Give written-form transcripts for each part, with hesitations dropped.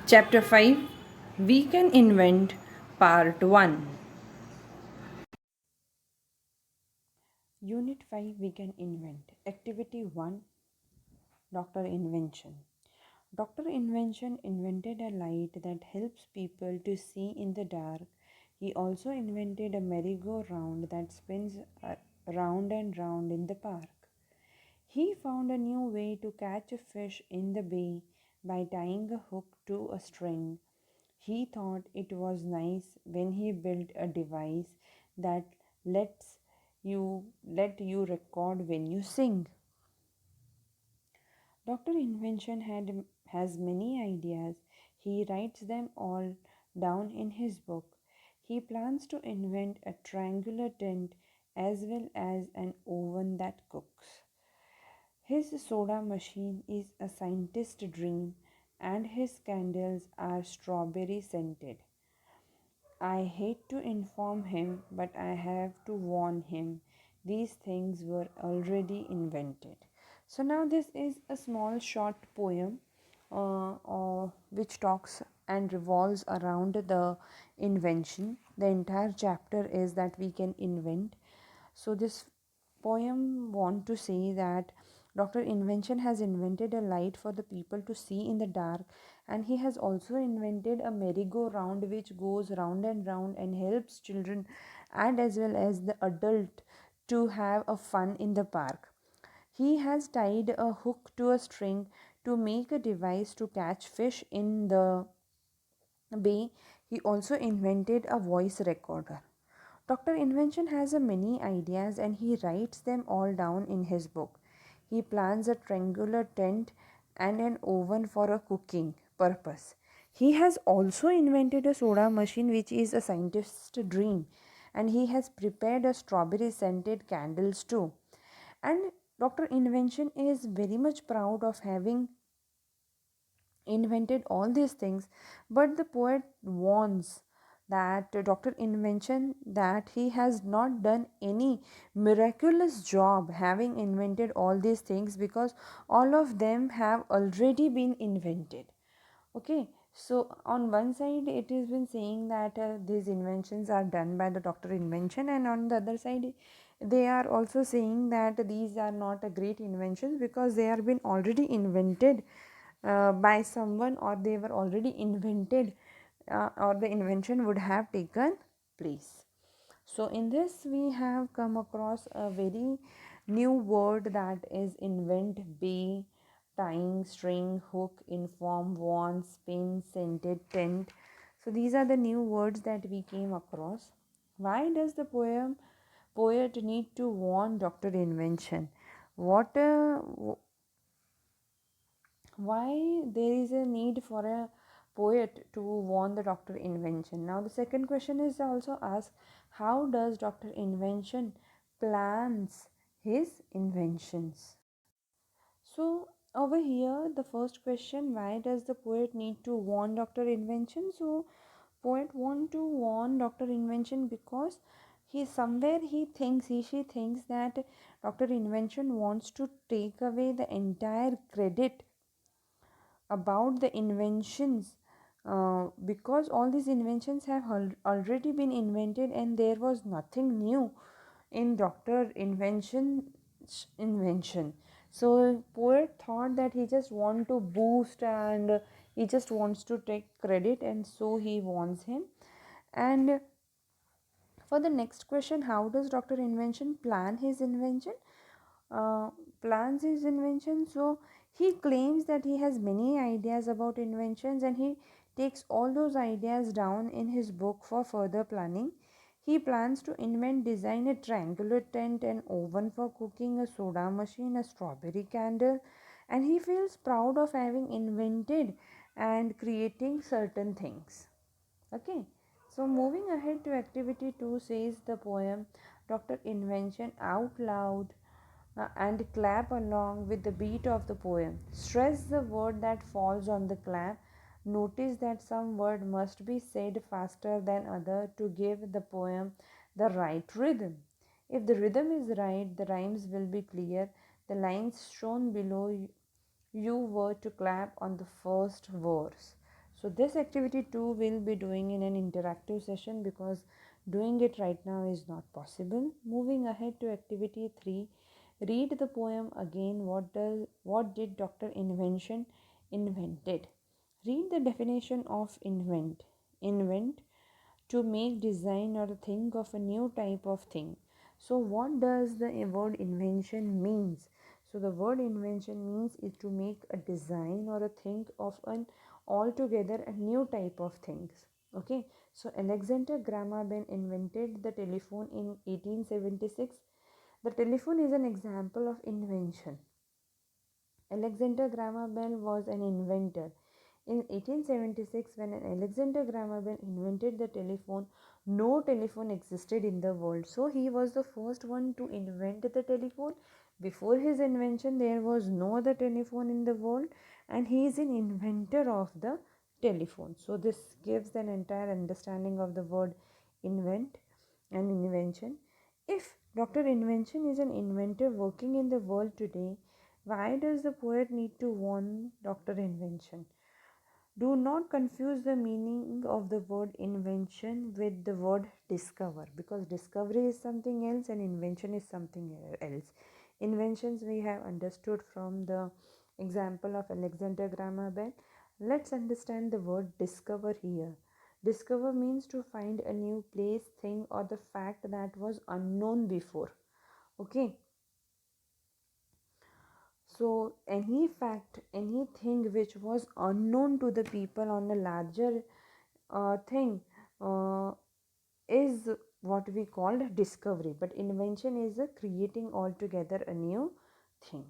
Chapter 5, We Can Invent, Part 1. Unit 5, We Can Invent. Activity 1, Dr. Invention. Dr. Invention invented a light that helps people to see in the dark. He also invented a merry-go-round that spins round and round in the park. He found a new way to catch a fish in the bay by tying a hook to a string. He thought it was nice when he built a device that lets let you record when you sing. Dr. Invention has many ideas. He writes them all down in his book. He plans to invent a triangular tent as well as an oven that cooks. His soda machine is a scientist's dream, and his candles are strawberry scented. I hate to inform him, but I have to warn him. These things were already invented. So, now this is a small short poem which talks and revolves around the invention. The entire chapter is that we can invent. So, this poem want to say that Dr. Invention has invented a light for the people to see in the dark, and he has also invented a merry-go-round which goes round and helps children and as well as the adult to have a fun in the park. He has tied a hook to a string to make a device to catch fish in the bay. He also invented a voice recorder. Dr. Invention has a many ideas and he writes them all down in his book. He plans a triangular tent and an oven for a cooking purpose. He has also invented a soda machine which is a scientist's dream, and he has prepared a strawberry scented candles too. And Dr. Invention is very much proud of having invented all these things, but the poet warns that Dr. Invention that he has not done any miraculous job having invented all these things, because all of them have already been invented. Okay, so on one side it has been saying that these inventions are done by the Dr. Invention, and on the other side they are also saying that these are not a great inventions because they have been already invented by someone, or they were already invented, or the invention would have taken place. So in this we have come across a very new word, that is invent, be, tying, string, hook, inform, warn, spin, scented, tent. So these are the new words that we came across. Why does the poet need to warn Dr. Invention? What why there is a need for a poet to warn the Dr. Invention? Now the second question is also asked, how does Dr. Invention plans his inventions? So over here the first question, why does the poet need to warn Dr. Invention? So poet want to warn Dr. Invention because he she thinks that Dr. Invention wants to take away the entire credit about the inventions, because all these inventions have already been invented and there was nothing new in Dr. Invention's invention. So poet thought that he just want to boost, and he just wants to take credit, and so he wants him. And for the next question, how does Dr. Invention plan his invention? uh, Plans his invention. So he claims that he has many ideas about inventions, and he takes all those ideas down in his book for further planning. He plans to invent, design a triangular tent, an oven for cooking, a soda machine, a strawberry candle, and he feels proud of having invented and creating certain things. Okay, so moving ahead to activity 2, says the poem Dr. Invention out loud, and clap along with the beat of the poem. Stress the word that falls on the clap. Notice that some word must be said faster than other to give the poem the right rhythm. If the rhythm is right, the rhymes will be clear. The lines shown below you were to clap on the first verse. So this activity 2 will be doing in an interactive session because doing it right now is not possible. Moving ahead to activity 3, read the poem again. What did Dr. Invention invented? Read the definition of invent. Invent, to make, design, or think of a new type of thing. So what does the word invention means? So the word invention means is to make a design or a think of an altogether a new type of things. Okay, so Alexander Graham Bell invented the telephone in 1876. The telephone is an example of invention. Alexander Graham Bell was an inventor. In 1876, when Alexander Graham Bell invented the telephone, no telephone existed in the world. So he was the first one to invent the telephone. Before his invention, there was no other telephone in the world, and he is an inventor of the telephone. So this gives an entire understanding of the word invent and invention. If Dr. Invention is an inventor working in the world today, why does the poet need to warn Dr. Invention? Do not confuse the meaning of the word invention with the word discover, because discovery is something else and invention is something else. Inventions we have understood from the example of Alexander Graham Bell. Let's understand the word discover here. Discover means to find a new place, thing, or the fact that was unknown before. Okay, so any fact, anything which was unknown to the people on a larger thing uh, is what we call discovery. But invention is a creating altogether a new thing.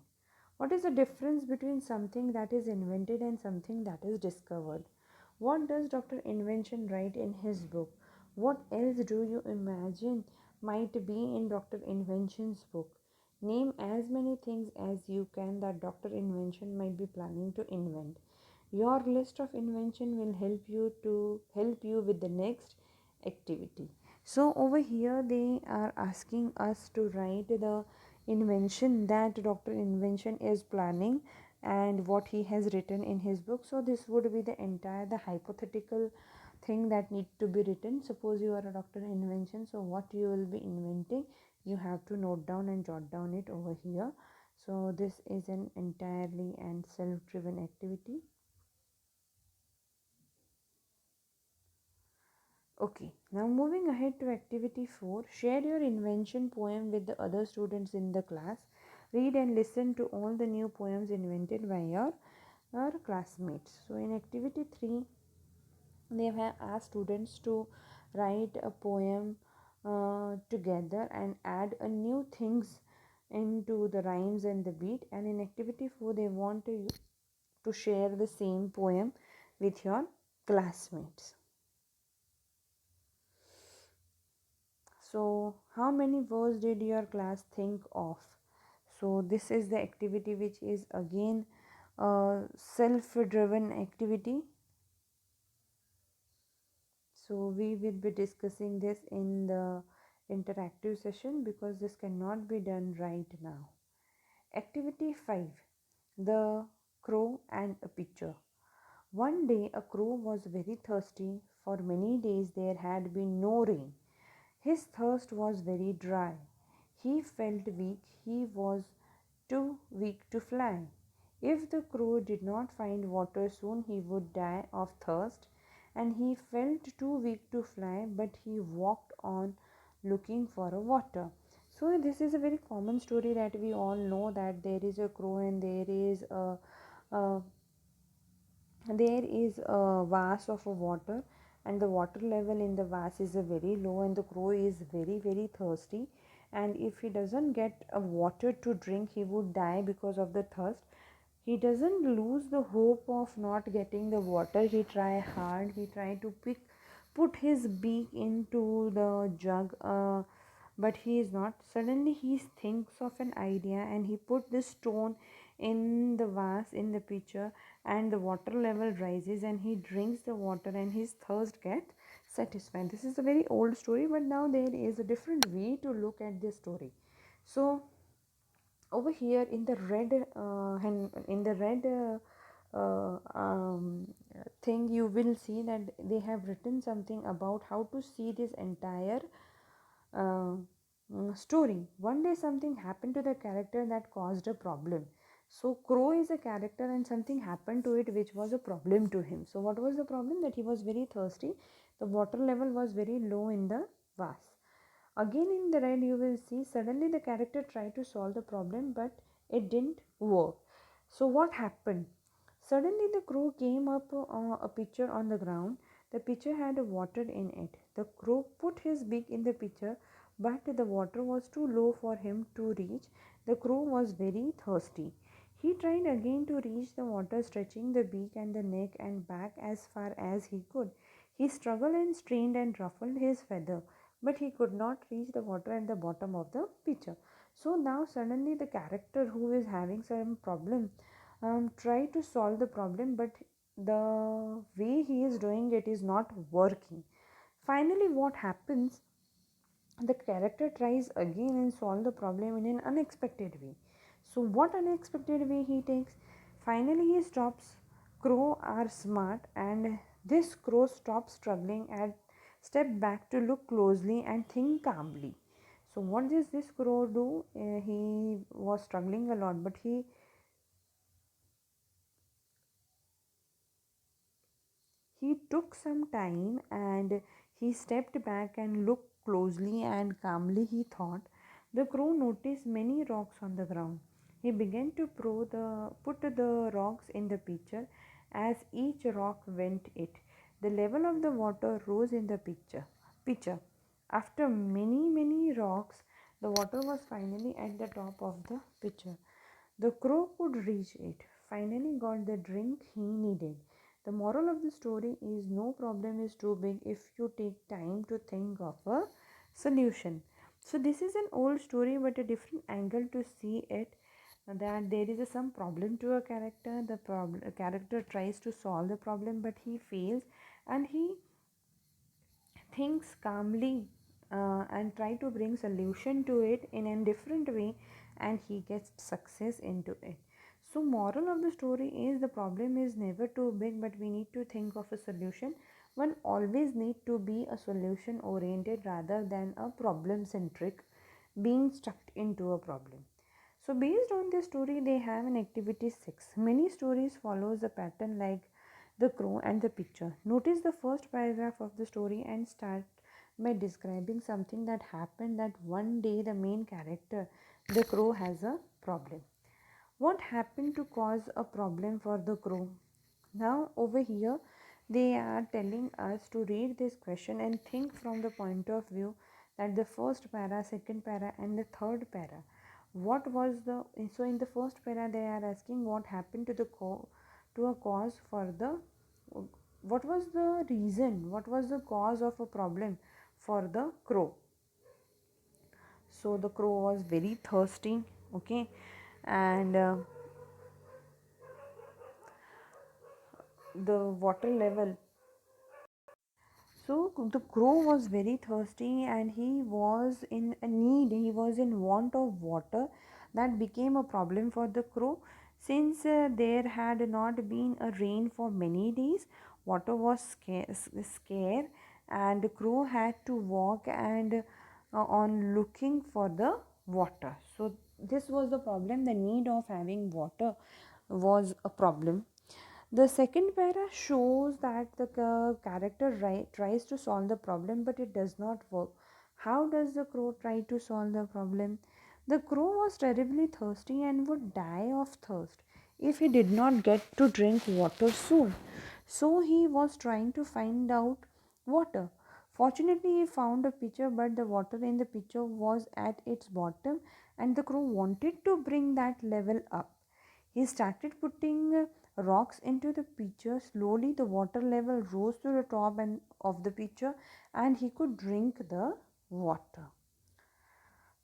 What is the difference between something that is invented and something that is discovered? What does Dr. Invention write in his book? What else do you imagine might be in Dr. Invention's book? Name as many things as you can that Dr. Invention might be planning to invent. Your list of invention will help you with the next activity. So over here they are asking us to write the invention that Dr. Invention is planning and what he has written in his book. So this would be the hypothetical thing that need to be written. Suppose you are a Dr. Invention, so what you will be inventing, you have to note down and jot down it over here. So this is an entirely and self-driven activity. Okay, now moving ahead to activity 4, share your invention poem with the other students in the class. Read and listen to all the new poems invented by your classmates. So in activity 3, they have asked students to write a poem together and add a new things into the rhymes and the beat. And in activity 4, they want to share the same poem with your classmates. So how many words did your class think of? So this is the activity which is again a self-driven activity. So we will be discussing this in the interactive session because this cannot be done right now. Activity 5, the crow and a pitcher. One day a crow was very thirsty. For many days there had been no rain. His thirst was very dry. He felt weak. He was too weak to fly. If the crow did not find water soon, he would die of thirst, and he felt too weak to fly, but he walked on looking for a water. So this is a very common story that we all know, that there is a crow and a there is a vase of a water, and the water level in the vase is a very low, and the crow is very thirsty, and if he doesn't get a water to drink, he would die because of the thirst. He doesn't lose the hope of not getting the water. He try hard. He try to put his beak into the jug, but he is not. Suddenly he thinks of an idea, and he put the stone in the vase, in the pitcher, and the water level rises, and he drinks the water, and his thirst gets satisfied. This is a very old story, but now there is a different way to look at this story. So over here in the red thing you will see that they have written something about how to see this entire uh, story. One day something happened to the character that caused a problem. So Crow is a character and something happened to it which was a problem to him. So what was the problem? That he was very thirsty. The water level was very low in the vase. Again in the red you will see suddenly the character tried to solve the problem but it didn't work. So what happened? Suddenly the crow came up a pitcher on the ground. The pitcher had water in it. The crow put his beak in the pitcher but the water was too low for him to reach. The crow was very thirsty. He tried again to reach the water, stretching the beak and the neck and back as far as he could. He struggled and strained and ruffled his feather, but he could not reach the water at the bottom of the pitcher. So now suddenly the character who is having some problem try to solve the problem, but the way he is doing it is not working. Finally, what happens? The character tries again and solve the problem in an unexpected way. So what unexpected way he takes? Finally he stops. Crow are smart and this crow stops struggling and step back to look closely and think calmly. So what does this crow do? He was struggling a lot, but he took some time and he stepped back and looked closely and calmly. He thought. The crow noticed many rocks on the ground. He began to put the rocks in the pitcher. As each rock went it, the level of the water rose in the pitcher. After many rocks, the water was finally at the top of the pitcher. The crow could reach it, finally got the drink he needed. The moral of the story is no problem is too big if you take time to think of a solution. So this is an old story but a different angle to see it, that there is some problem to a character. A character tries to solve the problem but he fails and he thinks calmly and try to bring solution to it in a different way and he gets success into it. So moral of the story is the problem is never too big but we need to think of a solution. One always need to be a solution oriented rather than a problem centric, being stuck into a problem. So based on this story they have an activity 6. Many stories follows a pattern like the crow and the picture. Notice the first paragraph of the story and start by describing something that happened that one day the main character, the crow, has a problem. What happened to cause a problem for the crow? Now, over here, they are telling us to read this question and think from the point of view that the first para, second para, and the third para. What was the so in the first para they are asking what happened to to a cause for the what was the reason, what was the cause of a problem for the crow. So the crow was very thirsty, okay, and the water level. So the crow was very thirsty and he was in a need, he was in want of water. That became a problem for the crow since there had not been a rain for many days. Water was scarce and the crow had to walk and on looking for the water. So this was the problem. The need of having water was a problem. The second para shows that the character tries to solve the problem but it does not work. How does the crow try to solve the problem? The crow was terribly thirsty and would die of thirst if he did not get to drink water soon. So he was trying to find out water. Fortunately, he found a pitcher, but the water in the pitcher was at its bottom, and the crow wanted to bring that level up. He started putting rocks into the pitcher. Slowly, the water level rose to the top of the pitcher, and he could drink the water.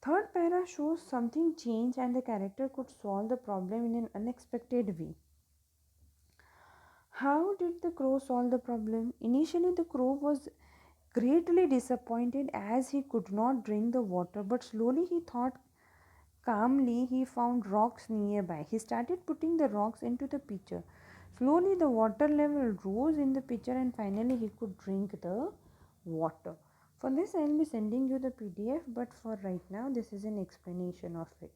Third para shows something changed, and the character could solve the problem in an unexpected way. How did the crow solve the problem? Initially, the crow was greatly disappointed as he could not drink the water, but slowly he thought calmly. He found rocks nearby. He started putting the rocks into the pitcher. Slowly, the water level rose in the pitcher, and finally, he could drink the water. For this, I'll be sending you the PDF, but for right now, this is an explanation of it.